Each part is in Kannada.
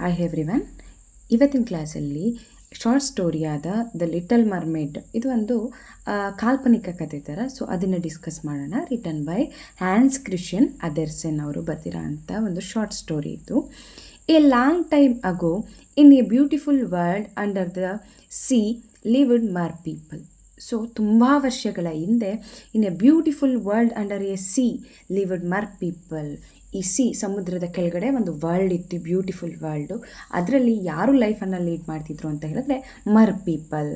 Hi everyone. ಇವತ್ತಿನ ಕ್ಲಾಸಲ್ಲಿ ಶಾರ್ಟ್ ಸ್ಟೋರಿಯಾದ ದ ಲಿಟಲ್ ಮರ್ಮೇಡ್, ಇದು ಒಂದು ಕಾಲ್ಪನಿಕ ಕಥೆ ಥರ. ಸೊ ಅದನ್ನು ಡಿಸ್ಕಸ್ ಮಾಡೋಣ. Written by Hans Christian Andersen ಅವರು ಬರ್ದಿರೋ ಅಂಥ ಒಂದು ಶಾರ್ಟ್ ಸ್ಟೋರಿ ಇದು. A long time ago in a beautiful world under the sea lived merpeople. So ತುಂಬ ವರ್ಷಗಳ ಹಿಂದೆ in a beautiful world under a sea lived merpeople. ಈ ಸಮುದ್ರದ ಕೆಳಗಡೆ ಒಂದು ವರ್ಲ್ಡ್ ಇತ್ತು, ಬ್ಯೂಟಿಫುಲ್ ವರ್ಲ್ಡು. ಅದರಲ್ಲಿ ಯಾರು ಲೈಫನ್ನು ಲೀಡ್ ಮಾಡ್ತಿದ್ರು ಅಂತ ಹೇಳಿದ್ರೆ merpeople.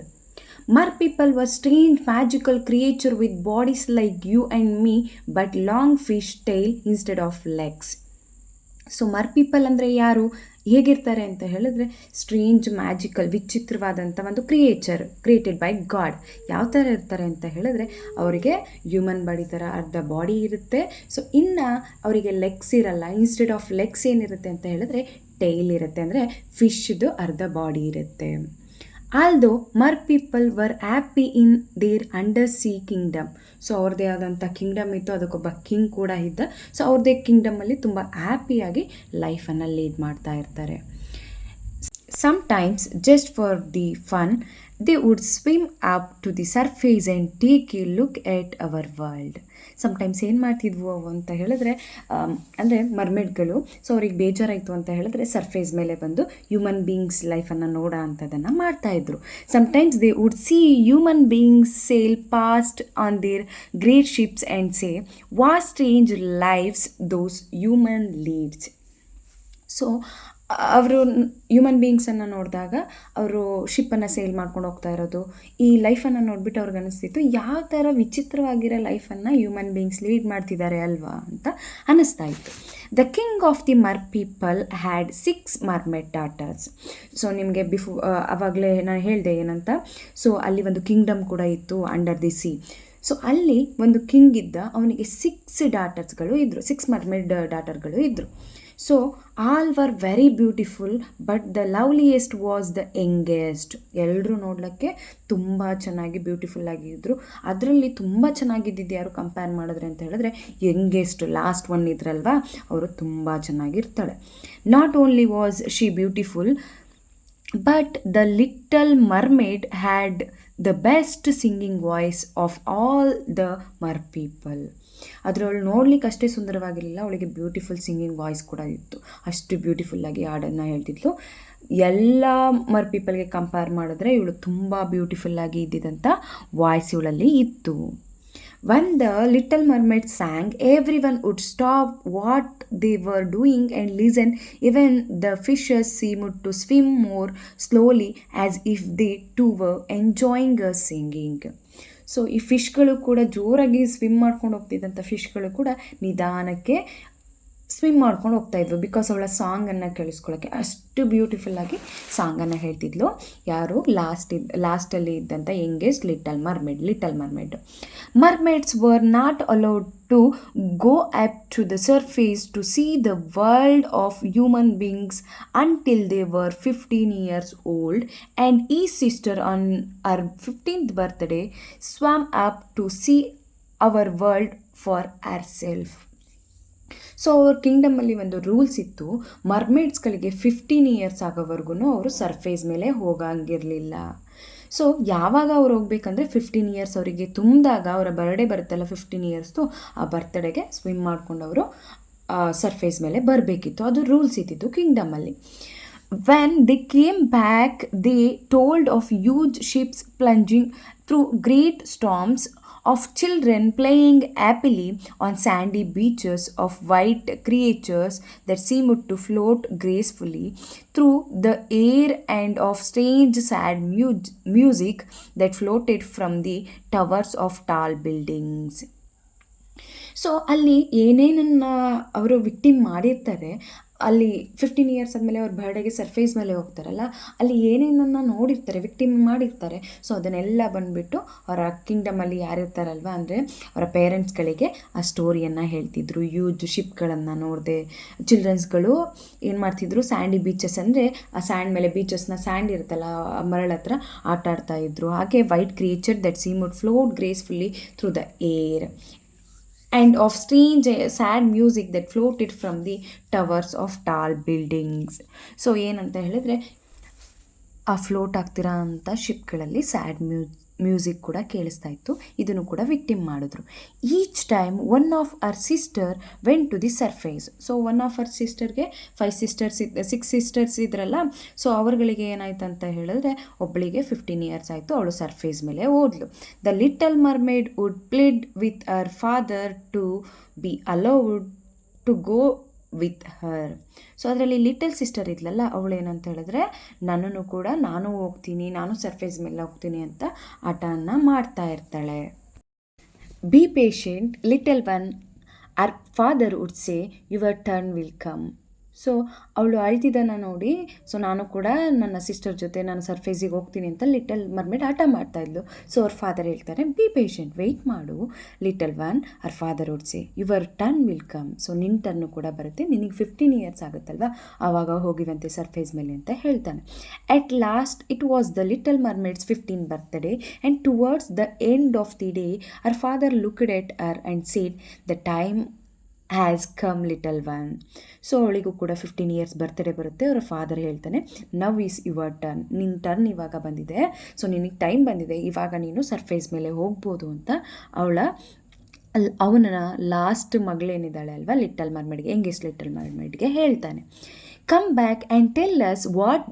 Merpeople was strange magical creature with bodies like you and me but long fish tail instead of legs. So merpeople ಅಂದರೆ ಯಾರು, ಹೇಗಿರ್ತಾರೆ ಅಂತ ಹೇಳಿದ್ರೆ ಸ್ಟ್ರೇಂಜ್ ಮ್ಯಾಜಿಕಲ್, ವಿಚಿತ್ರವಾದಂಥ ಒಂದು ಕ್ರಿಯೇಟೆಡ್ ಬೈ ಗಾಡ್. ಯಾವ ಥರ ಇರ್ತಾರೆ ಅಂತ ಹೇಳಿದ್ರೆ ಅವರಿಗೆ ಹ್ಯೂಮನ್ ಬಾಡಿ ಥರ ಅರ್ಧ ಬಾಡಿ ಇರುತ್ತೆ. ಸೊ ಇನ್ನು ಅವರಿಗೆ ಲೆಗ್ಸ್ ಇರಲ್ಲ. ಇನ್ಸ್ಟೆಡ್ ಆಫ್ ಲೆಗ್ಸ್ ಏನಿರುತ್ತೆ ಅಂತ ಹೇಳಿದ್ರೆ ಟೈಲ್ ಇರುತ್ತೆ, ಅಂದರೆ ಫಿಶ್ದು ಅರ್ಧ ಬಾಡಿ ಇರುತ್ತೆ. Although merpeople were happy in their under sea kingdom. So ಅವ್ರದ್ದೇ ಆದಂಥ ಕಿಂಗ್ಡಮ್ ಇತ್ತು, ಅದಕ್ಕೊಬ್ಬ ಕಿಂಗ್ ಕೂಡ ಇದ್ದ. ಸೊ ಅವ್ರದ್ದೇ ಕಿಂಗ್ಡಮಲ್ಲಿ ತುಂಬ ಹ್ಯಾಪಿಯಾಗಿ ಲೈಫನ್ನು ಲೀಡ್ ಮಾಡ್ತಾ ಇರ್ತಾರೆ. Sometimes, just for the fun, they would swim up to the surface and take a look at our world. Sometimes ಏನು ಮಾಡ್ತಿದ್ವು ಅವು ಅಂತ ಹೇಳಿದ್ರೆ, ಅಂದರೆ ಮರ್ಮೇಡ್ಗಳು, ಸೊ ಅವ್ರಿಗೆ ಬೇಜಾರಾಯಿತು ಅಂತ ಹೇಳಿದ್ರೆ ಸರ್ಫೇಸ್ ಮೇಲೆ ಬಂದು ಹ್ಯೂಮನ್ ಬೀಯಿಂಗ್ಸ್ ಲೈಫನ್ನು ನೋಡೋ ಅಂಥದ್ದನ್ನು ಮಾಡ್ತಾಯಿದ್ರು. Sometimes they would see human beings sail past on their great ships and say what strange lifes those human leads. So ಅವರು ಹ್ಯೂಮನ್ ಬೀಯಿಂಗ್ಸನ್ನು ನೋಡಿದಾಗ ಅವರು ಶಿಪ್ಪನ್ನು ಸೇಲ್ ಮಾಡ್ಕೊಂಡು ಹೋಗ್ತಾ ಇರೋದು, ಈ ಲೈಫನ್ನು ನೋಡಿಬಿಟ್ಟು ಅವ್ರಿಗೆ ಅನ್ನಿಸ್ತಿತ್ತು ಯಾವ ಥರ ವಿಚಿತ್ರವಾಗಿರೋ ಲೈಫನ್ನು ಹ್ಯೂಮನ್ ಬೀಯಿಂಗ್ಸ್ ಲೀಡ್ ಮಾಡ್ತಿದ್ದಾರೆ ಅಲ್ವಾ ಅಂತ ಅನ್ನಿಸ್ತಾ ಇತ್ತು. The king of the merpeople had 6 mermaid daughters. So ನಿಮಗೆ ಆವಾಗಲೇ ನಾನು ಹೇಳಿದೆ ಏನಂತ. ಸೊ ಅಲ್ಲಿ ಒಂದು ಕಿಂಗ್ಡಮ್ ಕೂಡ ಇತ್ತು ಅಂಡರ್ ದಿ ಸಿ. ಸೊ ಅಲ್ಲಿ ಒಂದು ಕಿಂಗ್ ಇದ್ದ, ಅವನಿಗೆ 6 ಡಾಟರ್ಸ್ಗಳು ಇದ್ದರು, 6 ಮರ್ಮೇಡ್ ಡಾಟರ್ಗಳು ಇದ್ದರು. So all were very beautiful but the loveliest was the youngest. ಎಲ್ಲರೂ ನೋಡಲಿಕ್ಕೆ ತುಂಬ ಚೆನ್ನಾಗಿ ಬ್ಯೂಟಿಫುಲ್ ಆಗಿದ್ದರು. ಅದರಲ್ಲಿ ತುಂಬ ಚೆನ್ನಾಗಿದ್ದಿದ್ದು ಯಾರು ಕಂಪೇರ್ ಮಾಡಿದ್ರೆ ಅಂತ ಹೇಳಿದ್ರೆ ಯಂಗೆಸ್ಟ್, ಲಾಸ್ಟ್ ಒನ್ ಇದ್ರಲ್ವಾ, ಅವರು ತುಂಬ ಚೆನ್ನಾಗಿರ್ತಾಳೆ. Not only was she beautiful but the little mermaid had the best singing voice of all the merpeople. ಅದರವಳು ನೋಡ್ಲಿಕ್ಕೆ ಅಷ್ಟೇ ಸುಂದರವಾಗಿರಲಿಲ್ಲ, ಅವಳಿಗೆ ಬ್ಯೂಟಿಫುಲ್ ಸಿಂಗಿಂಗ್ ವಾಯ್ಸ್ ಕೂಡ ಇತ್ತು. ಅಷ್ಟು ಬ್ಯೂಟಿಫುಲ್ಲಾಗಿ ಹಾಡನ್ನು ಹೇಳ್ತಿದ್ಲು. ಎಲ್ಲ ಮರ್ ಪೀಪಲ್ಗೆ ಕಂಪೇರ್ ಮಾಡಿದ್ರೆ ಇವಳು ತುಂಬ ಬ್ಯೂಟಿಫುಲ್ಲಾಗಿ ಇದ್ದಿದ್ದಂಥ ವಾಯ್ಸ್ ಇವಳಲ್ಲಿ ಇತ್ತು. When the little mermaid sang, everyone would stop what they were doing and listen. Even the fishes seemed to swim more slowly as if they too were enjoying her singing. So ಈ ಫಿಶ್ಗಳು ಕೂಡ ಜೋರಾಗಿ ಸ್ವಿಮ್ ಮಾಡ್ಕೊಂಡು ಹೋಗ್ತಿದ್ದಂಥ ಫಿಶ್ಗಳು ಕೂಡ ನಿಧಾನಕ್ಕೆ ಸ್ವಿಮ್ ಮಾಡ್ಕೊಂಡು ಹೋಗ್ತಾಯಿದ್ವು, ಬಿಕಾಸ್ ಅವಳ ಸಾಂಗನ್ನು ಕೇಳಿಸ್ಕೊಳ್ಳೋಕ್ಕೆ. ಅಷ್ಟು ಬ್ಯೂಟಿಫುಲ್ಲಾಗಿ ಸಾಂಗನ್ನು ಹೇಳ್ತಿದ್ಲು. ಯಾರು ಲಾಸ್ಟಲ್ಲಿ ಇದ್ದಂಥ youngest little mermaid. Mermaids were not allowed to go up to the surface to see the world of human beings until they were 15 years old, and each sister on her 15th birthday swam up to see our world for herself. So ಅವ್ರ ಕಿಂಗ್ಡಮಲ್ಲಿ ಒಂದು ರೂಲ್ಸ್ ಇತ್ತು, ಮರ್ಮೇಡ್ಸ್ಗಳಿಗೆ 15 years ಆಗೋವರೆಗೂ ಅವರು ಸರ್ಫೇಸ್ ಮೇಲೆ ಹೋಗಂಗಿರಲಿಲ್ಲ. ಸೊ ಯಾವಾಗ ಅವ್ರು ಹೋಗ್ಬೇಕಂದ್ರೆ 15 years ಅವರಿಗೆ ತುಂಬಿದಾಗ, ಅವರ ಬರ್ಡೇ ಬರುತ್ತಲ್ಲ 15 years, ಆ ಬರ್ತ್ಡೇಗೆ ಸ್ವಿಮ್ ಮಾಡ್ಕೊಂಡು ಅವರು ಸರ್ಫೇಸ್ ಮೇಲೆ ಬರಬೇಕಿತ್ತು. ಅದು ರೂಲ್ಸ್ ಇದ್ದಿತ್ತು ಕಿಂಗ್ಡಮಲ್ಲಿ. When they came back, they told of huge ships plunging through great storms, of children playing happily on sandy beaches, of white creatures that seemed to float gracefully through the air, and of strange sad music that floated from the towers of tall buildings. So ಅಲ್ಲಿ ಏನೇನನ್ನು ಅವರು ವಿಕ್ಟಿಮ್ ಮಾಡಿರ್ತಾರೆ, ಅಲ್ಲಿ 15 years ಆದಮೇಲೆ ಅವ್ರ ಬರ್ಡೇಗೆ ಸರ್ಫೇಸ್ ಮೇಲೆ ಹೋಗ್ತಾರಲ್ಲ, ಅಲ್ಲಿ ಏನೇನನ್ನು ನೋಡಿರ್ತಾರೆ, ವಿಕ್ಟಿಮ್ ಮಾಡಿರ್ತಾರೆ. ಸೊ ಅದನ್ನೆಲ್ಲ ಬಂದುಬಿಟ್ಟು ಅವರ ಕಿಂಗ್ಡಮಲ್ಲಿ ಯಾರಿರ್ತಾರಲ್ವ, ಅಂದರೆ ಅವರ ಪೇರೆಂಟ್ಸ್ಗಳಿಗೆ ಆ ಸ್ಟೋರಿಯನ್ನು ಹೇಳ್ತಿದ್ರು. ಯೂಜ್ ಶಿಪ್ಗಳನ್ನು ನೋಡಿದೆ ಚಿಲ್ಡ್ರನ್ಸ್ಗಳು ಏನು ಮಾಡ್ತಿದ್ರು, ಸ್ಯಾಂಡಿ ಬೀಚಸ್ ಅಂದರೆ ಆ ಸ್ಯಾಂಡ್ ಮೇಲೆ, ಬೀಚಸ್ನ ಸ್ಯಾಂಡ್ ಇರುತ್ತಲ್ಲ ಆ ಮರಳ ಹತ್ರ ಆಟ ಆಡ್ತಾಯಿದ್ರು. ಹಾಗೆ white creature that seemed float gracefully through the air. and of strange sad music that floated from the towers of tall buildings. So ಏನಂತ ಹೇಳಿದ್ರೆ ಆ ಫ್ಲೋಟ್ ಆಗ್ತಿರೋ ಅಂಥ ಶಿಪ್ಗಳಲ್ಲಿ ಸ್ಯಾಡ್ ಮ್ಯೂಸಿಕ್ ಕೂಡ ಕೇಳಿಸ್ತಾ ಇತ್ತು. ಇದನ್ನು ಕೂಡ ವಿಕ್ಟಿಮ್ ಮಾಡಿದ್ರು. Each time one of our sister went to the surface. So one of our ಸಿಸ್ಟರ್ಗೆ 5 ಸಿಸ್ಟರ್ಸ್ 6 ಸಿಸ್ಟರ್ಸ್ ಇದ್ರಲ್ಲ, ಸೊ ಅವ್ರಗಳಿಗೆ ಏನಾಯ್ತು ಅಂತ ಹೇಳಿದ್ರೆ ಒಬ್ಬಳಿಗೆ 15 ಇಯರ್ಸ್ ಆಯಿತು, ಅವಳು ಸರ್ಫೇಸ್ ಮೇಲೆ ಓದ್ಲು. The little mermaid would plead with our father to be allowed to go with her. So ಅದರಲ್ಲಿ ಲಿಟಲ್ ಸಿಸ್ಟರ್ ಇದ್ಲಲ್ಲ, ಅವಳು ಏನಂತ ಹೇಳಿದ್ರೆ ನನ್ನನ್ನು ಕೂಡ ನಾನು ಹೋಗ್ತೀನಿ, ನಾನು ಸರ್ಫೇಸ್ ಮೇಲೆ ಹೋಗ್ತೀನಿ ಅಂತ ಆಟನ ಮಾಡ್ತಾ ಇರ್ತಾಳೆ. B patient little one, our father would say your turn will come. So ಅವಳು ಅಳ್ತಿದ್ದನ್ನು ನೋಡಿ, ಸೊ ನಾನು ಕೂಡ ನನ್ನ ಸಿಸ್ಟರ್ ಜೊತೆ ನಾನು ಸರ್ಫೇಸಿಗೆ ಹೋಗ್ತೀನಿ ಅಂತ ಲಿಟಲ್ ಮರ್ಮೇಡ್ ಆಟ ಮಾಡ್ತಾಯಿದ್ಲು. ಸೊ ಅವ್ರ ಫಾದರ್ ಹೇಳ್ತಾರೆ, ಬಿ ಪೇಷೆಂಟ್, ವೆಯ್ಟ್ ಮಾಡು little one, our father would say your turn will come. So ನಿನ್ನ ಟರ್ನು ಕೂಡ ಬರುತ್ತೆ, ನಿನಗೆ 15 ಇಯರ್ಸ್ ಆಗುತ್ತಲ್ವ, ಆವಾಗ ಹೋಗಿವಂತೆ ಸರ್ಫೇಸ್ ಮೇಲೆ ಅಂತ ಹೇಳ್ತಾನೆ. At last it was the little mermaid's 15th birthday, and towards the end of the day our father looked at her and said the time has come little one. So ಅವಳಿಗೂ ಕೂಡ 15 ಇಯರ್ಸ್ ಬರ್ತ್ಡೇ ಬರುತ್ತೆ. ಅವರ ಫಾದರ್ ಹೇಳ್ತಾನೆ, ನವ್ ಈಸ್ ಯುವರ್ ಟರ್ನ್, ನಿನ್ನ ಟರ್ನ್ ಇವಾಗ ಬಂದಿದೆ, ಸೊ ನಿನಗೆ ಟೈಮ್ ಬಂದಿದೆ, ಇವಾಗ ನೀನು ಸರ್ಫೇಸ್ ಮೇಲೆ ಹೋಗ್ಬೋದು ಅಂತ ಅವನ ಲಾಸ್ಟ್ ಮಗಳೇನಿದ್ದಾಳೆ ಅಲ್ವಾ ಲಿಟಲ್ ಮರ್ಮೇಡ್ಗೆ, ಯಂಗೆಸ್ಟ್ ಲಿಟಲ್ ಮರ್ಮೇಡ್ಗೆ ಹೇಳ್ತಾನೆ, come back and tell us what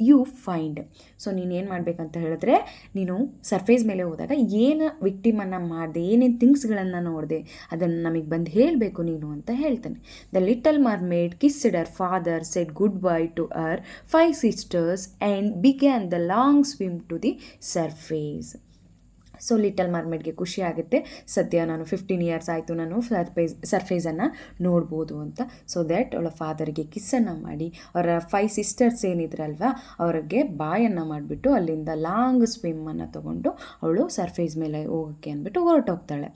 you find. So ನೀನೇನು ಮಾಡಬೇಕಂತ ಹೇಳಿದ್ರೆ, ನೀನು ಸರ್ಫೇಸ್ ಮೇಲೆ ಹೋದಾಗ ಏನು ವಿಕ್ಟಿಮನ್ನು ಮಾಡಿದೆ, ಏನೇನು ಥಿಂಗ್ಸ್ಗಳನ್ನು ನೋಡಿದೆ, ಅದನ್ನು ನಮಗೆ ಬಂದು ಹೇಳಬೇಕು ನೀನು ಅಂತ ಹೇಳ್ತಾನೆ. The little mermaid kissed her father, said goodbye to her 5 sisters and began the long swim to the surface. So little ಮರ್ಮೇಡ್ಗೆ ಖುಷಿ ಆಗುತ್ತೆ, ಸದ್ಯ ನಾನು 15 ಇಯರ್ಸ್ ಆಯಿತು, ನಾನು ಸರ್ಫೇಸನ್ನು ನೋಡ್ಬೋದು ಅಂತ. ಸೊ ದ್ಯಾಟ್ ಅವಳ ಫಾದರ್ಗೆ ಕಿಸ್ಸನ್ನು ಮಾಡಿ ಅವರ 5 ಸಿಸ್ಟರ್ಸ್ ಏನಿದ್ರಲ್ವ ಅವ್ರಿಗೆ ಬಾಯನ್ನು ಮಾಡಿಬಿಟ್ಟು ಅಲ್ಲಿಂದ ಲಾಂಗ್ ಸ್ವಿಮ್ಮನ್ನು ತೊಗೊಂಡು ಅವಳು ಸರ್ಫೇಸ್ ಮೇಲೆ ಹೋಗೋಕ್ಕೆ ಅಂದ್ಬಿಟ್ಟು ಹೊರಟೋಗ್ತಾಳೆ.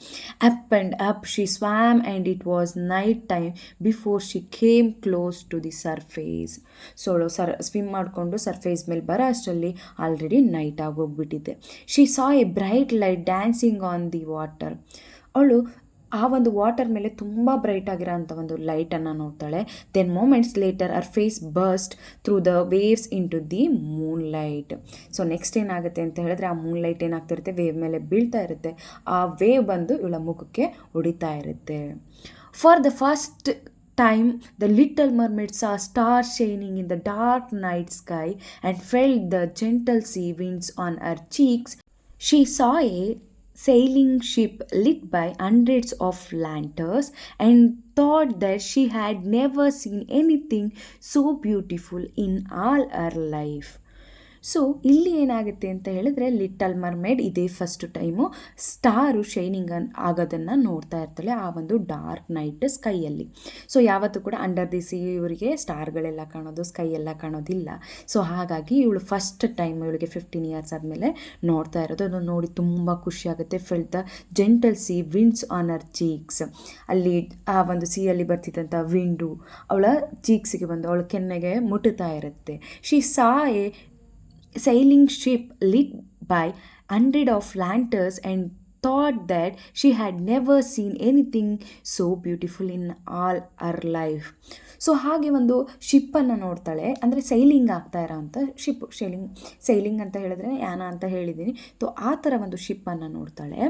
Up and up she swam and it was night time before she came close to the surface. So ಅವಳು ಸ್ವಿಮ್ ಮಾಡಿಕೊಂಡು ಸರ್ಫೇಸ್ ಮೇಲೆ ಬರೋ ಅಷ್ಟರಲ್ಲಿ ಆಲ್ರೆಡಿ ನೈಟ್ ಆಗೋಗ್ಬಿಟ್ಟಿದೆ. She saw a bright light dancing on the water. ಅವಳು ಆ ಒಂದು ವಾಟರ್ ಮೇಲೆ ತುಂಬ ಬ್ರೈಟ್ ಆಗಿರೋ ಅಂಥ ಒಂದು ಲೈಟನ್ನು ನೋಡ್ತಾಳೆ. Then moments later our face burst through the waves into the moonlight. So next ಏನಾಗುತ್ತೆ ಅಂತ ಹೇಳಿದ್ರೆ, ಆ ಮೂನ್ ಲೈಟ್ ಏನಾಗ್ತಿರುತ್ತೆ, ವೇವ್ ಮೇಲೆ ಬೀಳ್ತಾ ಇರುತ್ತೆ, ಆ ವೇವ್ ಬಂದು ಇವಳ ಮುಖಕ್ಕೆ ಹೊಡಿತಾ ಇರುತ್ತೆ. For the first time the little mermaid saw stars shining in the dark night sky and felt the gentle sea winds on her cheeks. She saw a sailing ship lit by hundreds of lanterns and thought that she had never seen anything so beautiful in all her life. So ಇಲ್ಲಿ ಏನಾಗುತ್ತೆ ಅಂತ ಹೇಳಿದ್ರೆ, ಲಿಟಲ್ ಮರ್ಮೇಡ್ ಇದೇ ಫಸ್ಟ್ ಟೈಮು ಸ್ಟಾರು ಶೈನಿಂಗ್ ಆಗೋದನ್ನು ನೋಡ್ತಾ ಇರ್ತಾಳೆ ಆ ಒಂದು ಡಾರ್ಕ್ ನೈಟ್ ಸ್ಕೈಯಲ್ಲಿ. ಸೊ ಯಾವತ್ತೂ ಕೂಡ ಅಂಡರ್ ದಿ ಸಿ ಇವರಿಗೆ ಸ್ಟಾರ್ಗಳೆಲ್ಲ ಕಾಣೋದು, ಸ್ಕೈ ಎಲ್ಲ ಕಾಣೋದಿಲ್ಲ. ಸೊ ಹಾಗಾಗಿ ಇವಳು ಫಸ್ಟ್ ಟೈಮ್, ಇವಳಿಗೆ 15 ಇಯರ್ಸ್ ಆದಮೇಲೆ ನೋಡ್ತಾ ಇರೋದು. ಅದನ್ನು ನೋಡಿ ತುಂಬ ಖುಷಿಯಾಗುತ್ತೆ. Felt the gentle C winds on her cheeks. ಅಲ್ಲಿ ಆ ಒಂದು ಸಿಯಲ್ಲಿ ಬರ್ತಿದ್ದಂಥ ವಿಂಡು ಅವಳ ಚೀಕ್ಸಿಗೆ ಬಂದು ಅವಳ ಕೆನ್ನೆಗೆ ಮುಟ್ಟುತ್ತಾ ಇರುತ್ತೆ. She saw A sailing ship lit by hundreds of lanterns and thought that she had never seen anything so beautiful in all her life. So ಹಾಗೆ ಒಂದು ಶಿಪ್ಪನ್ನು ನೋಡ್ತಾಳೆ, ಅಂದರೆ ಸೈಲಿಂಗ್ ಆಗ್ತಾ ಇರೋ ಅಂಥ ಶಿಪ್. ಸೈಲಿಂಗ್ ಅಂತ ಹೇಳಿದ್ರೆ ಯಾನ ಅಂತ ಹೇಳಿದ್ದೀನಿ. ಸೊ ಆ ಥರ ಒಂದು ಶಿಪ್ಪನ್ನು ನೋಡ್ತಾಳೆ.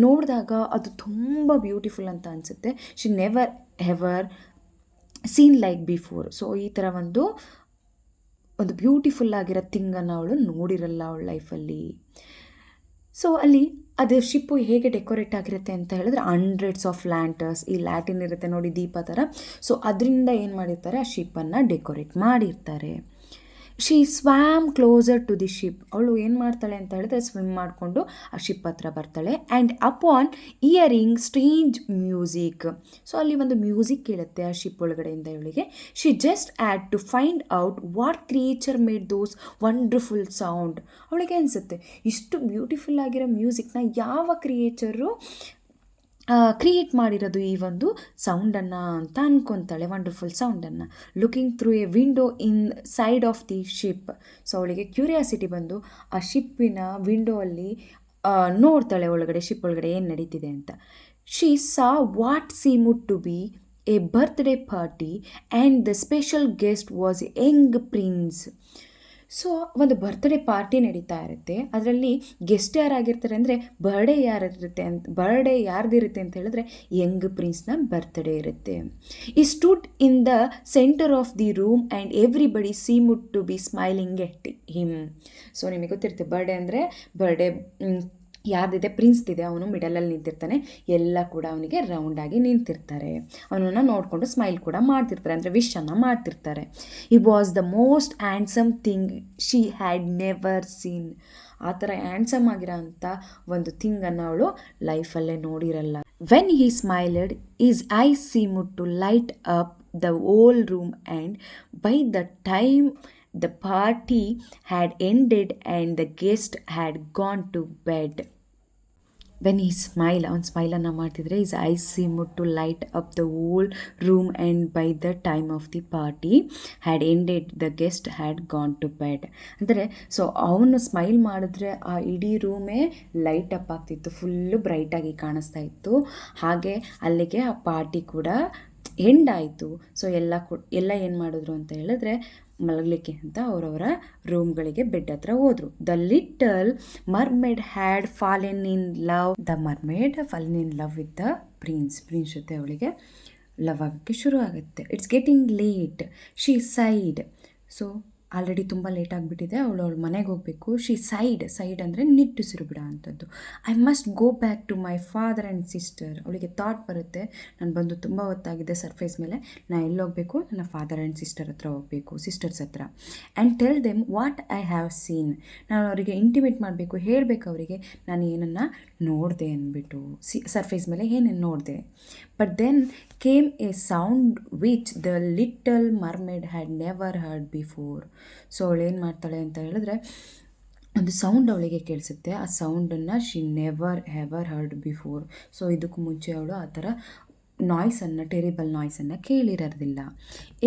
ನೋಡಿದಾಗ ಅದು ತುಂಬ ಬ್ಯೂಟಿಫುಲ್ ಅಂತ ಅನಿಸುತ್ತೆ. She never ever seen like before. So ಈ ಥರ ಒಂದು ಬ್ಯೂಟಿಫುಲ್ ಆಗಿರೋ ಥಿಂಗನ್ನು ಅವಳು ನೋಡಿರಲ್ಲ ಅವಳ ಲೈಫಲ್ಲಿ. ಸೊ ಅಲ್ಲಿ ಅದು ಶಿಪ್ಪು ಹೇಗೆ ಡೆಕೋರೇಟ್ ಆಗಿರುತ್ತೆ ಅಂತ ಹೇಳಿದ್ರೆ, ಹಂಡ್ರೆಡ್ಸ್ ಆಫ್ ಲ್ಯಾಂಟರ್ಸ್, ಈ ಲ್ಯಾಟಿನ್ ಇರುತ್ತೆ ನೋಡಿ ದೀಪ ಥರ, ಸೊ ಅದರಿಂದ ಏನು ಮಾಡಿರ್ತಾರೆ, ಆ ಶಿಪ್ಪನ್ನು ಡೆಕೋರೇಟ್ ಮಾಡಿರ್ತಾರೆ. She swam closer to the ship. ಅವಳು ಏನು ಮಾಡ್ತಾಳೆ ಅಂತ ಹೇಳಿದ್ರೆ, ಸ್ವಿಮ್ ಮಾಡಿಕೊಂಡು ಆ ಶಿಪ್ ಹತ್ರ ಬರ್ತಾಳೆ. And upon hearing strange music. So ಅಲ್ಲಿ ಒಂದು ಮ್ಯೂಸಿಕ್ ಕೇಳುತ್ತೆ ಆ ಶಿಪ್ ಒಳಗಡೆಯಿಂದ ಇವಳಿಗೆ. She just had to find out what creature made those wonderful sound. ಅವಳಿಗೆ ಅನಿಸುತ್ತೆ, ಇಷ್ಟು ಬ್ಯೂಟಿಫುಲ್ ಆಗಿರೋ ಮ್ಯೂಸಿಕ್ನ ಯಾವ ಕ್ರಿಯೇಚರು ಕ್ರಿಯೇಟ್ ಮಾಡಿರೋದು ಈ ಒಂದು ಸೌಂಡನ್ನು ಅಂತ ಅಂದ್ಕೊತಾಳೆ, ವಂಡರ್ಫುಲ್ ಸೌಂಡನ್ನು. Looking through a window inside of the ship. So ಅವಳಿಗೆ ಕ್ಯೂರಿಯಾಸಿಟಿ ಬಂದು ಆ ಶಿಪ್ಪಿನ ವಿಂಡೋ ಅಲ್ಲಿ ನೋಡ್ತಾಳೆ ಒಳಗಡೆ, ಶಿಪ್ ಒಳಗಡೆ ಏನು ನಡೀತಿದೆ ಅಂತ. She saw what seemed to be a birthday party, and the special guest was a young prince. So ಒಂದು ಬರ್ತ್ಡೇ ಪಾರ್ಟಿ ನಡೀತಾ ಇರುತ್ತೆ. ಅದರಲ್ಲಿ ಗೆಸ್ಟ್ ಯಾರಾಗಿರ್ತಾರೆ ಅಂದರೆ ಬರ್ಡೇ ಯಾರ್ದಿರುತ್ತೆ ಅಂತ ಹೇಳಿದ್ರೆ ಯಂಗ್ ಪ್ರಿನ್ಸ್ನ ಬರ್ತ್ಡೇ ಇರುತ್ತೆ. ಈ stood in the centre of the room and everybody seemed to be smiling at him. So ನಿಮಗೆ ಗೊತ್ತಿರುತ್ತೆ ಬರ್ಡೇ ಯಾರ್ದಿದೆ ಪ್ರಿನ್ಸ್ದಿದೆ, ಅವನು ಮಿಡಲಲ್ಲಿ ನಿಂತಿರ್ತಾನೆ, ಎಲ್ಲ ಕೂಡ ಅವನಿಗೆ ರೌಂಡಾಗಿ ನಿಂತಿರ್ತಾರೆ, ಅವನನ್ನು ನೋಡಿಕೊಂಡು ಸ್ಮೈಲ್ ಕೂಡ ಮಾಡ್ತಿರ್ತಾರೆ, ಅಂದರೆ ವಿಶನ್ನು ಮಾಡ್ತಿರ್ತಾರೆ. He was the most handsome thing she had never seen. ಆ ಥರ ಹ್ಯಾಂಡ್ಸಮ್ ಆಗಿರೋ ಅಂಥ ಒಂದು ಥಿಂಗನ್ನು ಅವಳು ಲೈಫಲ್ಲೇ ನೋಡಿರಲ್ಲ. When he smiled his eyes seemed to light up the whole room and by the time the party had ended and the guest had gone to bed. When he smiled, ಅವನು ಸ್ಮೈಲನ್ನು ಮಾಡ್ತಿದ್ರೆ his eyes seemed to light up the whole room and by the time of the party had ended the guest had gone to bed. ಅಂದರೆ ಸೊ ಅವನು ಸ್ಮೈಲ್ ಮಾಡಿದ್ರೆ ಆ ಇಡೀ ರೂಮೇ ಲೈಟ್ ಅಪ್ ಆಗ್ತಿತ್ತು, ಫುಲ್ಲು ಬ್ರೈಟಾಗಿ ಕಾಣಿಸ್ತಾ ಇತ್ತು. ಹಾಗೆ ಅಲ್ಲಿಗೆ ಆ ಪಾರ್ಟಿ ಕೂಡ ಎಂಡ್ ಆಯಿತು. ಸೊ ಎಲ್ಲ ಏನು ಮಾಡಿದ್ರು ಅಂತ ಹೇಳಿದ್ರೆ ಮಲಗಲಿಕ್ಕೆ ಅಂತ ಅವರವರ ರೂಮ್ಗಳಿಗೆ ಬೆಡ್ ಹತ್ರ ಹೋದರು. The little mermaid had fallen in love. The mermaid fallen in love with the prince ಜೊತೆ ಅವಳಿಗೆ ಲವ್ ಆಗೋಕ್ಕೆ ಶುರು ಆಗುತ್ತೆ. It's getting late, she sighed. So already ತುಂಬ ಲೇಟ್ ಆಗಿಬಿಟ್ಟಿದೆ, ಅವಳ ಮನೆಗೆ ಹೋಗಬೇಕು. ಸೈಡ್ ಅಂದರೆ ನಿಟ್ಟುಸಿರು ಬಿಡೋ ಅಂಥದ್ದು. I must go back to my father and sister. ಅವಳಿಗೆ ಥಾಟ್ ಬರುತ್ತೆ, ನಾನು ಬಂದು ತುಂಬ ಹೊತ್ತಾಗಿದೆ ಸರ್ಫೇಸ್ ಮೇಲೆ, ನಾನು ಎಲ್ಲೋಗಬೇಕು, ನನ್ನ ಫಾದರ್ ಆ್ಯಂಡ್ ಸಿಸ್ಟರ್ ಹತ್ರ ಹೋಗಬೇಕು, ಸಿಸ್ಟರ್ಸ್ ಹತ್ರ. And tell them what I have seen. ನಾನು ಅವರಿಗೆ ಇಂಟಿಮೇಟ್ ಮಾಡಬೇಕು, ಹೇಳಬೇಕು ಅವರಿಗೆ ನಾನು ಏನನ್ನು ನೋಡಿದೆ ಅಂದ್ಬಿಟ್ಟು, ಸರ್ಫೇಸ್ ಮೇಲೆ ಏನೇನು ನೋಡಿದೆ. But then came a sound which the little mermaid had never heard before. So ಅವಳು ಏನು ಮಾಡ್ತಾಳೆ ಅಂತ ಹೇಳಿದ್ರೆ, ಒಂದು ಸೌಂಡ್ ಅವಳಿಗೆ ಕೇಳಿಸುತ್ತೆ. ಆ ಸೌಂಡನ್ನು she never ever heard before. So ಇದಕ್ಕೂ ಮುಂಚೆ ಅವಳು ಆ ಥರ ಟೆರಿಬಲ್ ನಾಯ್ಸನ್ನು ಕೇಳಿರೋದಿಲ್ಲ.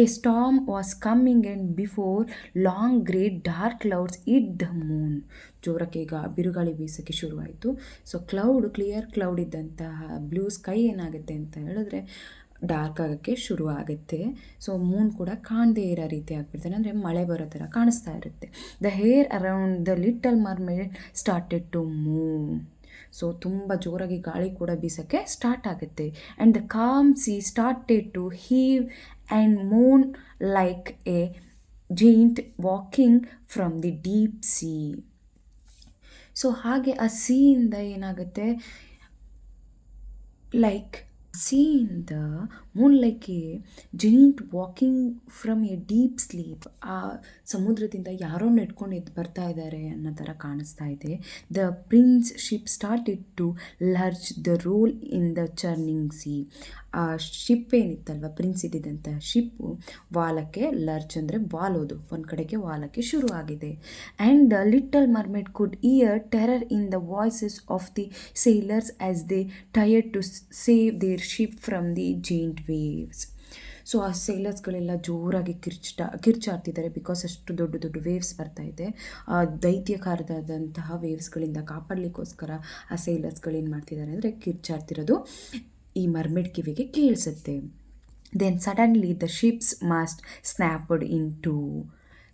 A storm was coming and before long great dark clouds hid the moon. ಜೋರಕ್ಕೆ ಈಗ ಬಿರುಗಾಳಿ ಬೀಸೋಕ್ಕೆ ಶುರುವಾಯಿತು. ಸೊ ಕ್ಲಿಯರ್ ಕ್ಲೌಡ್ ಇದ್ದಂತಹ ಬ್ಲೂ ಸ್ಕೈ ಏನಾಗುತ್ತೆ ಅಂತ ಹೇಳಿದ್ರೆ ಡಾರ್ಕ್ ಆಗೋಕ್ಕೆ ಶುರು ಆಗುತ್ತೆ. ಸೊ ಮೂನ್ ಕೂಡ ಕಾಣದೇ ಇರೋ ರೀತಿ ಆಗಿಬಿಡ್ತಾನೆ, ಅಂದರೆ ಮಳೆ ಬರೋ ಥರ ಕಾಣಿಸ್ತಾ ಇರುತ್ತೆ. The hair around the little mermaid started to move. So ತುಂಬ ಜೋರಾಗಿ ಗಾಳಿ ಕೂಡ ಬೀಸೋಕ್ಕೆ ಸ್ಟಾರ್ಟ್ ಆಗುತ್ತೆ. And the calm sea started to heave and moan like a giant walking from the deep sea. So ಹಾಗೆ ಆ ಸೀಯಿಂದ ಏನಾಗುತ್ತೆ, like in the moon like a giant walking from a deep sleep. ಆ ಸಮುದ್ರದಿಂದ ಯಾರೋ ನೆಡ್ಕೊಂಡು ಎದ್ದು ಬರ್ತಾ ಇದ್ದಾರೆ ಅನ್ನೋ ಥರ ಕಾಣಿಸ್ತಾ ಇದೆ. The prince ship started to lurch the roll in the churning sea. ಆ ಶಿಪ್ ಏನಿತ್ತಲ್ವ, ಪ್ರಿನ್ಸ್ ಇದ್ದಿದ್ದಂಥ ಶಿಪ್ಪು ವಾಲಕ್ಕೆ, ಲರ್ಜ್ ಅಂದರೆ ವಾಲೋದು, ಒಂದು ಕಡೆಗೆ ವಾಲಕ್ಕೆ ಶುರು ಆಗಿದೆ. And the little mermaid could hear terror in the voices of the sailors as they tried to save their ship from the giant waves. So ಆ ಸೇಲರ್ಸ್ಗಳೆಲ್ಲ ಜೋರಾಗಿ ಕಿರ್ಚಾಡ್ತಿದ್ದಾರೆ, ಬಿಕಾಸ್ ಅಷ್ಟು ದೊಡ್ಡ ದೊಡ್ಡ ವೇವ್ಸ್ ಬರ್ತಾಯಿದೆ. ಆ ದೈತ್ಯಕಾರದಂತಹ ವೇವ್ಸ್ಗಳಿಂದ ಕಾಪಾಡಲಿಕ್ಕೋಸ್ಕರ ಆ ಸೇಲರ್ಸ್ಗಳೇನು ಮಾಡ್ತಿದ್ದಾರೆ ಅಂದರೆ ಕಿರ್ಚಾಡ್ತಿರೋದು ಈ ಮರ್ಮೇಡ್ ಕಿವಿಗೆ ಕೇಳಿಸುತ್ತೆ. Then suddenly the ship's mast snapped in two.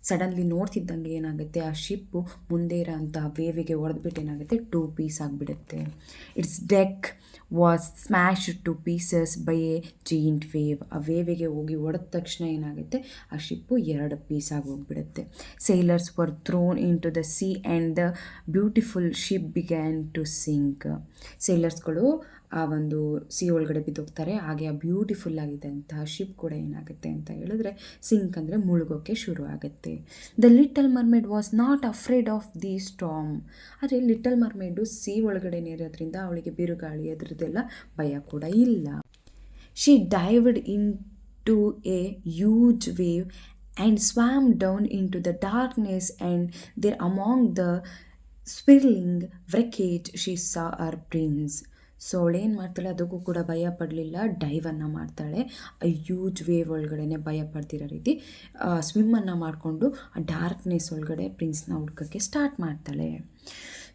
Suddenly ನೋಡ್ತಿದ್ದಂಗೆ ಏನಾಗುತ್ತೆ, ಆ ಶಿಪ್ಪು ಮುಂದೆ ಇರೋಂತಹ ವೇವಿಗೆ ಹೊಡೆದ್ಬಿಟ್ಟು ಏನಾಗುತ್ತೆ, 2 ಪೀಸ್ ಆಗಿಬಿಡುತ್ತೆ. Its deck was smashed to pieces by a giant wave. ಆ ವೇವಿಗೆ ಹೋಗಿ ಹೊಡೆದ ತಕ್ಷಣ ಏನಾಗುತ್ತೆ, ಆ ಶಿಪ್ಪು 2 ಪೀಸ್ ಆಗಿ ಹೋಗ್ಬಿಡುತ್ತೆ. Sailors were thrown into the sea and the beautiful ship began to sink. ಸೇಲರ್ಸ್ಗಳು ಆ ಒಂದು ಸಿ ಒಳಗಡೆ ಬಿದ್ದೋಗ್ತಾರೆ. ಹಾಗೆ ಆ ಬ್ಯೂಟಿಫುಲ್ ಆಗಿದೆ ಅಂತಹ ಶಿಪ್ ಕೂಡ ಏನಾಗುತ್ತೆ ಅಂತ ಹೇಳಿದ್ರೆ ಸಿಂಕ್ ಅಂದರೆ ಮುಳುಗೋಕ್ಕೆ ಶುರು ಆಗುತ್ತೆ. The little mermaid was not afraid of the storm. ಆದರೆ ಲಿಟಲ್ ಮರ್ಮೇಡು ಸಿ ಒಳಗಡೆ ಇರೋದ್ರಿಂದ ಅವಳಿಗೆ ಬಿರುಗಾಳಿ ಅದರದ್ದೆಲ್ಲ ಭಯ ಕೂಡ ಇಲ್ಲ. She dived into a huge wave and swam down into the darkness and there among the swirling wreckage she saw her prince. So ಅವಳೇನು ಮಾಡ್ತಾಳೆ, ಅದಕ್ಕೂ ಕೂಡ ಭಯ ಪಡಲಿಲ್ಲ, ಡೈವನ್ನು ಮಾಡ್ತಾಳೆ. ಹ್ಯೂಜ್ ವೇವ್ ಒಳಗಡೆ ಭಯ ಪಡ್ತಿರೋ ರೀತಿ ಸ್ವಿಮ್ಮನ್ನು ಮಾಡಿಕೊಂಡು ಆ ಡಾರ್ಕ್ನೆಸ್ ಒಳಗಡೆ ಪ್ರಿನ್ಸ್ನ ಹುಡ್ಕೋಕ್ಕೆ ಸ್ಟಾರ್ಟ್ ಮಾಡ್ತಾಳೆ.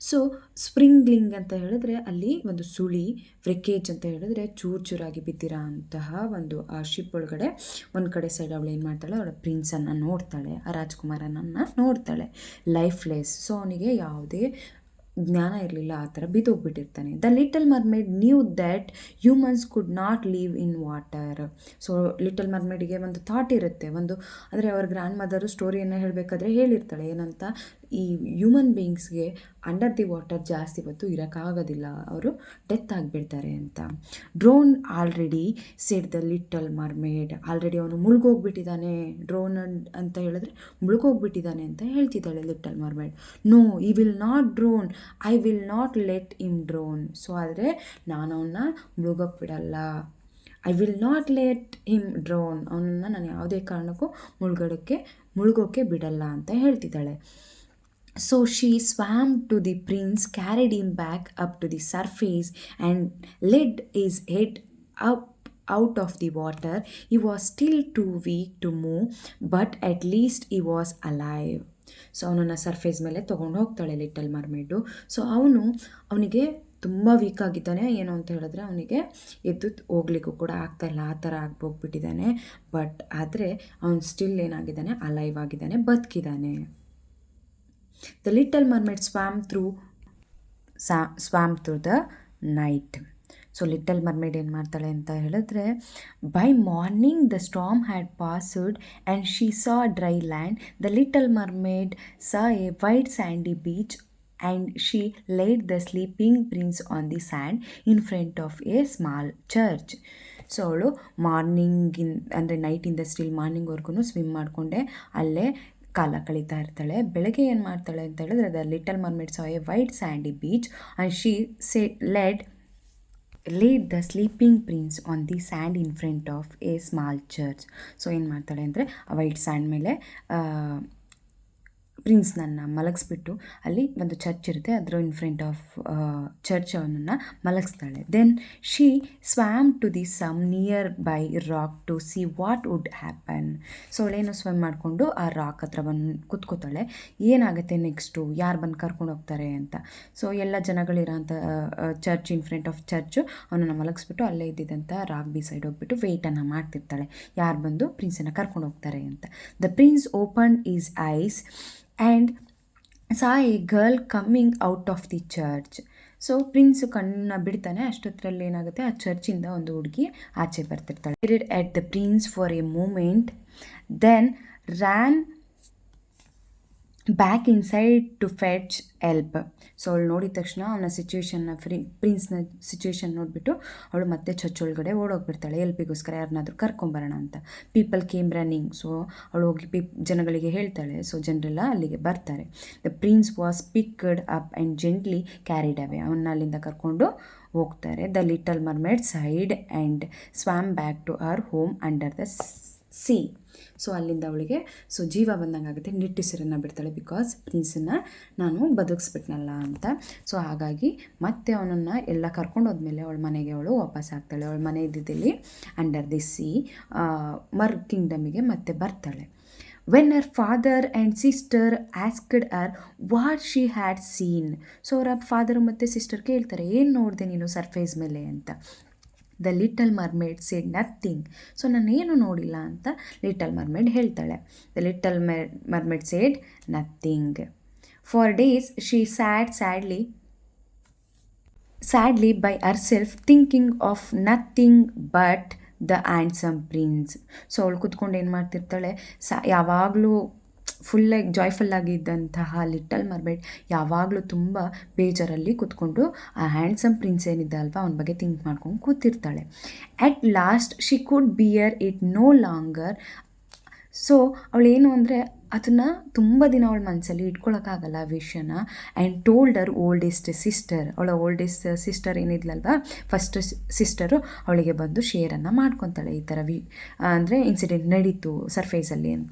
ಸೊ ಸ್ಪ್ರಿಂಗ್ಲಿಂಗ್ ಅಂತ ಹೇಳಿದ್ರೆ ಅಲ್ಲಿ ಒಂದು ಸುಳಿ, ವ್ರಿಕೇಜ್ ಅಂತ ಹೇಳಿದ್ರೆ ಚೂರು ಚೂರಾಗಿ ಬಿದ್ದಿರೋ ಅಂತಹ ಒಂದು ಆ ಶಿಪ್ ಒಳಗಡೆ ಒಂದು ಕಡೆ ಸೈಡ್ ಅವಳು ಏನು ಮಾಡ್ತಾಳೆ, ಅವಳ ಪ್ರಿನ್ಸನ್ನು ನೋಡ್ತಾಳೆ, ಆ ರಾಜ್ಕುಮಾರನನ್ನು ನೋಡ್ತಾಳೆ, ಲೈಫ್ಲೆಸ್. ಸೊ ಅವನಿಗೆ ಯಾವುದೇ ಜ್ಞಾನ ಇರಲಿಲ್ಲ, ಆ ಥರ ಬಿದ್ದೋಗ್ಬಿಟ್ಟಿರ್ತಾನೆ. The little mermaid knew that humans could not live in water. So little ಮರ್ಮೇಡಿಗೆ ಒಂದು ಥಾಟ್ ಇರುತ್ತೆ, ಅಂದರೆ ಅವ್ರ ಗ್ರ್ಯಾಂಡ್ ಮದರು ಸ್ಟೋರಿಯನ್ನು ಹೇಳಬೇಕಾದ್ರೆ ಹೇಳಿರ್ತಾಳೆ ಏನಂತ, ಈ ಹ್ಯೂಮನ್ ಬೀಯಿಂಗ್ಸ್ಗೆ ಅಂಡರ್ ದಿ ವಾಟರ್ ಜಾಸ್ತಿ ಹೊತ್ತು ಇರೋಕ್ಕಾಗೋದಿಲ್ಲ, ಅವರು ಡೆತ್ ಆಗಿಬಿಡ್ತಾರೆ ಅಂತ. Drown already said the little mermaid. Already ಅವನು ಮುಳುಗೋಗ್ಬಿಟ್ಟಿದ್ದಾನೆ, ಡ್ರೋನ್ ಅಂತ ಹೇಳಿದ್ರೆ ಮುಳುಗೋಗ್ಬಿಟ್ಟಿದ್ದಾನೆ ಅಂತ ಹೇಳ್ತಿದ್ದಾಳೆ little mermaid. No, he will not drown, I will not let him drown. So ಆದರೆ ನಾನು ಅವನ್ನ ಮುಳುಗೋಕ್ಕೆ ಬಿಡಲ್ಲ, I will not let him drown, ಅವನನ್ನು ನಾನು ಯಾವುದೇ ಕಾರಣಕ್ಕೂ ಮುಳುಗೋಕ್ಕೆ ಬಿಡಲ್ಲ ಅಂತ ಹೇಳ್ತಿದ್ದಾಳೆ. So she swam to the prince, carried him back up to the surface and led his head up out of the water. He was still too weak to move, but at least he was alive. So ಅವನನ್ನು ಸರ್ಫೇಸ್ ಮೇಲೆ ತೊಗೊಂಡು ಹೋಗ್ತಾಳೆ ಲಿಟಲ್ ಮರ್ಮೇಡು. ಸೊ ಅವನಿಗೆ ತುಂಬ ವೀಕ್ ಆಗಿದ್ದಾನೆ, ಏನು ಅಂತ ಹೇಳಿದ್ರೆ ಅವನಿಗೆ ಎದ್ದು ಹೋಗ್ಲಿಕ್ಕೂ ಕೂಡ ಆಗ್ತಾಯಿಲ್ಲ, ಆ ಥರ ಹೋಗ್ಬಿಟ್ಟಿದ್ದಾನೆ. ಬಟ್ ಆದರೆ ಅವನು ಸ್ಟಿಲ್ ಏನಾಗಿದ್ದಾನೆ, ಅಲೈವ್ ಆಗಿದ್ದಾನೆ, ಬದುಕಿದ್ದಾನೆ. The little mermaid swam through the night. So little mermaid ಏನು ಮಾಡ್ತಾಳೆ ಅಂತ ಹೇಳಿದ್ರೆ, by morning the storm had passed and she saw dry land. The little mermaid saw a wide sandy beach and she laid the sleeping prince on the sand in front of a small church. So ಅವಳು ಅಂದರೆ ನೈಟಿಂದ ಸ್ಟಿಲ್ ಮಾರ್ನಿಂಗ್ವರೆಗೂ ಸ್ವಿಮ್ ಮಾಡಿಕೊಂಡೆ ಅಲ್ಲೇ ಕಾಲ ಕಳೀತಾ ಇರ್ತಾಳೆ. ಬೆಳಗ್ಗೆ ಏನು ಮಾಡ್ತಾಳೆ ಅಂತ ಹೇಳಿದ್ರೆ, the little mermaid saw a white sandy beach and she laid the sleeping prince on the sand in front of a small church. So ಏನು ಮಾಡ್ತಾಳೆ ಅಂದರೆ ಆ ವೈಟ್ ಸ್ಯಾಂಡ್ ಮೇಲೆ ಪ್ರಿನ್ಸ್ನನ್ನು ಮಲಗಿಸ್ಬಿಟ್ಟು ಅಲ್ಲಿ ಒಂದು ಚರ್ಚ್ ಇರುತ್ತೆ, ಅದರ ಇನ್ ಫ್ರಂಟ್ ಆಫ್ ಚರ್ಚ್ ಅವನನ್ನು ಮಲಗಿಸ್ತಾಳೆ. Then she swam to the some nearby rock to see what would happen. So ಅವಳೇನು ಸ್ವಿಮ್ ಮಾಡಿಕೊಂಡು ಆ ರಾಕ್ ಹತ್ರ ಬಂದು ಕೂತ್ಕೋತಾಳೆ, ಏನಾಗುತ್ತೆ ನೆಕ್ಸ್ಟು, ಯಾರು ಬಂದು ಕರ್ಕೊಂಡು ಹೋಗ್ತಾರೆ ಅಂತ. ಸೊ ಎಲ್ಲ ಜನಗಳಿರೋಂಥ church in front of church ಅವನನ್ನು ಮಲಗಿಸ್ಬಿಟ್ಟು ಅಲ್ಲೇ ಇದ್ದಿದ್ದಂಥ ರಾಕ್ ಬಿ ಸೈಡ್ ಹೋಗ್ಬಿಟ್ಟು ವೆಯ್ಟನ್ನು ಮಾಡ್ತಿರ್ತಾಳೆ, ಯಾರು ಬಂದು ಪ್ರಿನ್ಸನ್ನು ಕರ್ಕೊಂಡು ಹೋಗ್ತಾರೆ ಅಂತ. The prince open his eyes and saw a girl coming out of the church. So prince ಕಣ್ಣನ್ನ ಬಿಡ್ತಾನೆ, ಅಷ್ಟೊತ್ತರಲ್ಲಿ ಏನಾಗುತ್ತೆ, ಆ ಚರ್ಚಿಂದ ಒಂದು ಹುಡುಗಿ ಆಚೆ ಬರ್ತಿರ್ತಾಳೆ. At the prince for a moment, then ran back inside to fetch help. So ಅವಳು ನೋಡಿದ ತಕ್ಷಣ ಅವನ ಸಿಚುವೇಶನ್ನ ಪ್ರಿನ್ಸ್ನ ಸಿಚುವೇಶನ್ ನೋಡಿಬಿಟ್ಟು ಅವಳು ಮತ್ತೆ ಚರ್ಚ್ ಒಳಗಡೆ ಓಡೋಗ್ಬಿಡ್ತಾಳೆ, ಹೆಲ್ಪಿಗೋಸ್ಕರ ಯಾರನ್ನಾದರೂ ಕರ್ಕೊಂಬರೋಣ ಅಂತ. People came running. ಸೊ ಅವಳು ಹೋಗಿ ಜನಗಳಿಗೆ ಹೇಳ್ತಾಳೆ, ಸೊ ಜನರೆಲ್ಲ ಅಲ್ಲಿಗೆ ಬರ್ತಾರೆ. The prince was picked up and gently carried away. ಅವನ್ನ ಅಲ್ಲಿಂದ ಕರ್ಕೊಂಡು ಹೋಗ್ತಾರೆ. The little mermaid sighed and swam back to her home under the sea. So ಅಲ್ಲಿಂದ ಅವಳಿಗೆ ಜೀವ ಬಂದಂಗೆ ಆಗುತ್ತೆ, ನಿಟ್ಟುಸಿರನ್ನು ಬಿಡ್ತಾಳೆ, ಬಿಕಾಸ್ ಪ್ರಿನ್ಸನ್ನು ನಾನು ಬದುಕಿಸ್ಬಿಟ್ನಲ್ಲ ಅಂತ. ಸೊ ಹಾಗಾಗಿ ಮತ್ತೆ ಅವನನ್ನು ಎಲ್ಲ ಕರ್ಕೊಂಡು ಹೋದ್ಮೇಲೆ ಅವಳ ಮನೆಗೆ ಅವಳು ವಾಪಸ್ ಆಗ್ತಾಳೆ. ಅವಳ ಮನೆ ಇದ್ದಿದ್ದಲ್ಲಿ ಅಂಡರ್ ದಿ ಸಿ ಮರ್ ಕಿಂಗ್ಡಮಿಗೆ ಮತ್ತೆ ಬರ್ತಾಳೆ. When her father and sister asked her what she had seen. So ಅವರ ಫಾದರು ಮತ್ತು ಸಿಸ್ಟರ್ ಕೇಳ್ತಾರೆ, ಏನು ನೋಡಿದೆ ನೀನು ಸರ್ಫೇಸ್ ಮೇಲೆ ಅಂತ. The little mermaid said nothing. So ನಾನೇನು ನೋಡಿಲ್ಲ ಅಂತ ಲಿಟಲ್ ಮರ್ಮೇಡ್ ಹೇಳ್ತಾಳೆ. The little mermaid said nothing. For days she sat sadly by herself thinking of nothing but the handsome prince. So ಅವಳು ಕೂತ್ಕೊಂಡು ಏನು ಮಾಡ್ತಿರ್ತಾಳೆ, ಯಾವಾಗಲೂ ಫುಲ್ಲಾಗಿ ಜಾಯ್ಫುಲ್ಲಾಗಿದ್ದಂತಹ ಲಿಟಲ್ ಮರ್ಮೇಡ್ ಯಾವಾಗಲೂ ತುಂಬ ಬೇಜಾರಲ್ಲಿ ಕೂತ್ಕೊಂಡು ಆ ಹ್ಯಾಂಡ್ಸಮ್ ಪ್ರಿನ್ಸ್ ಏನಿದ್ದ ಅಲ್ವಾ ಅವನ ಬಗ್ಗೆ ಥಿಂಕ್ ಮಾಡ್ಕೊಂಡು ಕೂತಿರ್ತಾಳೆ. At last she could bear it no longer. So ಅವಳೇನು ಅಂದರೆ ಅದನ್ನು ತುಂಬ ದಿನ ಅವಳ ಮನಸ್ಸಲ್ಲಿ ಇಟ್ಕೊಳ್ಳೋಕ್ಕಾಗಲ್ಲ ಆ ವಿಷಯನ. And told her oldest sister. ಅವಳ ಓಲ್ಡೆಸ್ಟ್ ಸಿಸ್ಟರ್ ಏನಿದ್ಲಲ್ವ, ಫಸ್ಟ್ ಸಿಸ್ಟರು ಅವಳಿಗೆ ಬಂದು ಶೇರನ್ನು ಮಾಡ್ಕೊತಾಳೆ, ಈ ಥರ ಅಂದರೆ ಇನ್ಸಿಡೆಂಟ್ ನಡೀತು ಸರ್ಫೇಸಲ್ಲಿ ಅಂತ.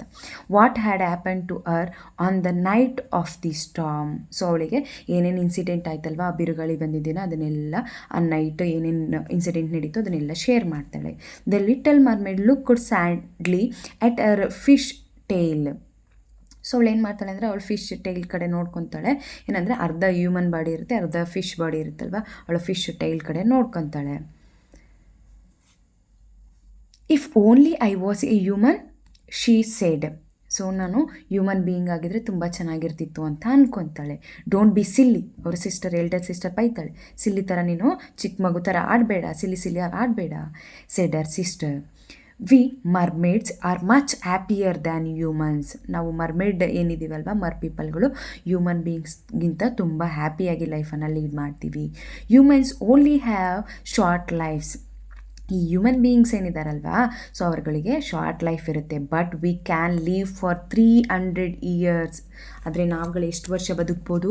What had happen to her on the night of the storm. So ಅವಳಿಗೆ ಏನೇನು ಇನ್ಸಿಡೆಂಟ್ ಆಯ್ತಲ್ವ, ಆ ಬಿರುಗಾಳಿ ಬಂದಿದ್ದೀನ ಅದನ್ನೆಲ್ಲ, ಆ ನೈಟ್ ಏನೇನು ಇನ್ಸಿಡೆಂಟ್ ನಡೀತು ಅದನ್ನೆಲ್ಲ ಶೇರ್ ಮಾಡ್ತಾಳೆ. The little mermaid looked sadly at her fish tail. So ಅವಳು ಏನು ಮಾಡ್ತಾಳೆ ಅಂದರೆ ಅವಳು ಫಿಶ್ ಟೈಲ್ ಕಡೆ ನೋಡ್ಕೊತಾಳೆ. ಏನಂದರೆ ಅರ್ಧ ಹ್ಯೂಮನ್ ಬಾಡಿ ಇರುತ್ತೆ, ಅರ್ಧ ಫಿಶ್ ಬಾಡಿ ಇರುತ್ತಲ್ವ, ಅವಳು ಫಿಶ್ ಟೈಲ್ ಕಡೆ ನೋಡ್ಕೊತಾಳೆ. If only I was a human she said. So ನಾನು ಹ್ಯೂಮನ್ ಬೀಯಿಂಗ್ ಆಗಿದ್ರೆ ತುಂಬ ಚೆನ್ನಾಗಿರ್ತಿತ್ತು ಅಂತ ಅಂದ್ಕೊತಾಳೆ. Don't be silly. ಅವ್ರ ಸಿಸ್ಟರ್, ಎಲ್ಡರ್ ಸಿಸ್ಟರ್ ಬೈತಾಳೆ, ಸಿಲ್ಲಿ ಥರ ನೀನು ಚಿಕ್ಕ ಮಗು ಥರ ಆಡಬೇಡ, ಸಿಲ್ಲಿ ಆಡಬೇಡ. Said her sister. We mermaids are much happier than humans. ನಾವು ಮರ್ಮೇಡ್ ಏನಿದ್ದೀವಲ್ವ, ಮರ್ ಪೀಪಲ್ಗಳು ಹ್ಯೂಮನ್ ಬೀಯಿಂಗ್ಸ್ಗಿಂತ ತುಂಬ ಹ್ಯಾಪಿಯಾಗಿ ಲೈಫನ್ನು ಲೀಡ್ ಮಾಡ್ತೀವಿ. Humans only have short lives. ಈ ಹ್ಯೂಮನ್ ಬೀಯಿಂಗ್ಸ್ ಏನಿದಾರಲ್ವಾ, ಸೊ ಅವ್ರುಗಳಿಗೆ ಶಾರ್ಟ್ ಲೈಫ್ ಇರುತ್ತೆ. But we can live for 300 years. ಆದರೆ ನಾವುಗಳು ಎಷ್ಟು ವರ್ಷ ಬದುಕ್ಬೋದು?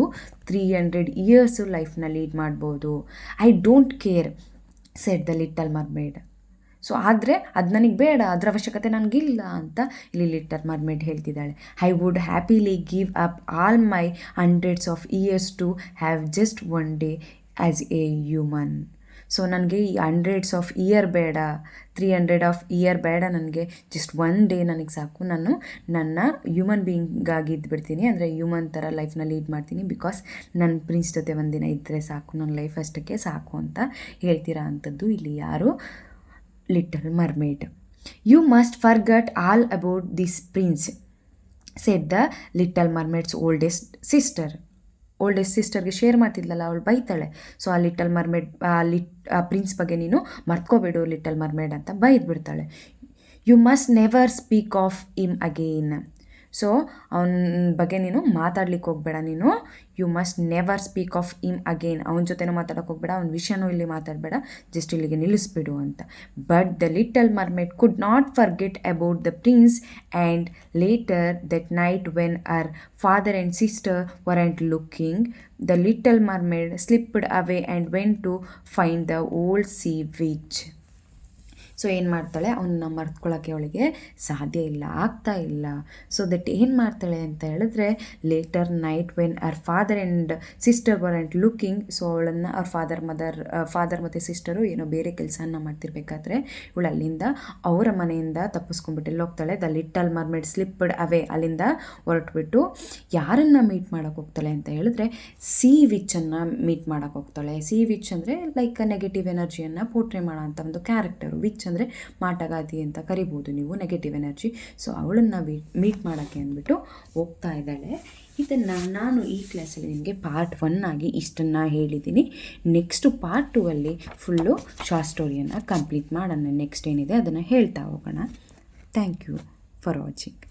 300 ಇಯರ್ಸು ಲೈಫ್ನ ಲೀಡ್ ಮಾಡ್ಬೋದು. I don't care said the little mermaid. So ಆದರೆ ಅದು ನನಗೆ ಬೇಡ, ಅದರ ಅವಶ್ಯಕತೆ ನನಗಿಲ್ಲ ಅಂತ ಇಲ್ಲಿ ಲಿಟಲ್ ಮರ್ಮೇಡ್ ಹೇಳ್ತಿದ್ದಾಳೆ. I would happily give up all my hundreds of years to have just one day as a human. So ನನಗೆ ಈ 100s ಆಫ್ ಇಯರ್ ಬೇಡ, 300 ಆಫ್ ಇಯರ್ ಬೇಡ, ನನಗೆ ಜಸ್ಟ್ ಒನ್ ಡೇ ನನಗೆ ಸಾಕು. ನಾನು ನನ್ನ ಹ್ಯೂಮನ್ ಬೀಯಿಂಗಾಗಿ ಇದ್ಬಿಡ್ತೀನಿ, ಅಂದರೆ ಹ್ಯೂಮನ್ ಥರ ಲೈಫ್ನ ಲೀಡ್ ಮಾಡ್ತೀನಿ. ಬಿಕಾಸ್ ನನ್ನ ಪ್ರಿನ್ಸ್ ಜೊತೆ ಒಂದಿನ ಇದ್ದರೆ ಸಾಕು, ನನ್ನ ಲೈಫ್ ಅಷ್ಟಕ್ಕೆ ಸಾಕು ಅಂತ ಹೇಳ್ತಿರೋ ಅಂಥದ್ದು ಇಲ್ಲಿ ಯಾರು? Little mermaid. You must forget all about this prince said the little mermaid's oldest ಸಿಸ್ಟರ್ಗೆ ಶೇರ್ ಮಾಡ್ತಿದ್ಲಲ್ಲ, ಅವಳು ಬೈತಾಳೆ. ಸೊ ಆ ಲಿಟಲ್ ಮರ್ಮೇಡ್ ಆ ಪ್ರಿನ್ಸ್ ಬಗ್ಗೆ ನೀನು ಮರ್ತ್ಕೋಬೇಡು ಲಿಟಲ್ ಮರ್ಮೇಡ್ ಅಂತ ಬೈದ್ಬಿಡ್ತಾಳೆ. You must never speak of him again. So ಅವನ ಬಗ್ಗೆ ನೀನು ಮಾತಾಡ್ಲಿಕ್ಕೆ ಹೋಗಬೇಡ. ನೀನು you must never speak of him again. ಅವನ ಜೊತೆನೂ ಮಾತಾಡೋಕೆ ಹೋಗಬೇಡ, ಅವನ ವಿಷಯನೂ ಇಲ್ಲಿ ಮಾತಾಡಬೇಡ, ಜಸ್ಟ್ ಇಲ್ಲಿಗೆ ನಿಲ್ಲಿಸ್ಬಿಡು ಅಂತ. But the little mermaid could not forget about the prince and later that night when hour father and sister weren't looking, the little mermaid slipped away and went to find the old sea witch. So ಏನು ಮಾಡ್ತಾಳೆ, ಅವನ್ನ ಮರ್ತ್ಕೊಳ್ಳೋಕ್ಕೆ ಅವಳಿಗೆ ಸಾಧ್ಯ ಇಲ್ಲ, ಆಗ್ತಾ ಇಲ್ಲ. ಸೊ ದಟ್ ಏನು ಮಾಡ್ತಾಳೆ ಅಂತ ಹೇಳಿದ್ರೆ, later night when hour father and sister weren't looking. So ಅವಳನ್ನು ಅವ್ರ ಫಾದರ್ ಮತ್ತು ಸಿಸ್ಟರು ಏನೋ ಬೇರೆ ಕೆಲಸನ ಮಾಡ್ತಿರ್ಬೇಕಾದ್ರೆ ಇವಳು ಅಲ್ಲಿಂದ ಅವರ ಮನೆಯಿಂದ ತಪ್ಪಿಸ್ಕೊಂಡ್ಬಿಟ್ಟು ಎಲ್ಲಿ ಹೋಗ್ತಾಳೆ? ದ ಲಿಟಲ್ ಮರ್ಮೇಡ್ ಸ್ಲಿಪ್ಡ್ ಅವೇ. ಅಲ್ಲಿಂದ ಹೊರಟ್ಬಿಟ್ಟು ಯಾರನ್ನು ಮೀಟ್ ಮಾಡೋಕ್ಕೆ ಹೋಗ್ತಾಳೆ ಅಂತ ಹೇಳಿದ್ರೆ, ಸೀ ವಿಚ್ಚನ್ನು ಮೀಟ್ ಮಾಡೋಕ್ಕೆ ಹೋಗ್ತಾಳೆ. ಸೀ ವಿಚ್ ಅಂದರೆ ಲೈಕ್ ನೆಗೆಟಿವ್ ಎನರ್ಜಿಯನ್ನು ಪೋರ್ಟ್ರೇ ಮಾಡೋ ಅಂಥ ಒಂದು ಕ್ಯಾರೆಕ್ಟರು. ವಿಚ್ ಅಂದರೆ ಮಾಟಗಾತಿ ಅಂತ ಕರಿಬೋದು ನೀವು, ನೆಗೆಟಿವ್ ಎನರ್ಜಿ. ಸೊ ಅವಳನ್ನು ಮೀಟ್ ಮಾಡೋಕ್ಕೆ ಅಂದ್ಬಿಟ್ಟು ಹೋಗ್ತಾ ಇದ್ದಾಳೆ. ಇದನ್ನು ನಾನು ಈ ಕ್ಲಾಸಲ್ಲಿ ನಿಮಗೆ ಪಾರ್ಟ್ 1 ಆಗಿ ಇಷ್ಟನ್ನು ಹೇಳಿದ್ದೀನಿ. ನೆಕ್ಸ್ಟು ಪಾರ್ಟ್ 2 ಅಲ್ಲಿ ಫುಲ್ಲು ಶಾರ್ಟ್ ಸ್ಟೋರಿಯನ್ನು ಕಂಪ್ಲೀಟ್ ಮಾಡೋಣ. ನೆಕ್ಸ್ಟ್ ಏನಿದೆ ಅದನ್ನು ಹೇಳ್ತಾ ಹೋಗೋಣ. Thank you for watching.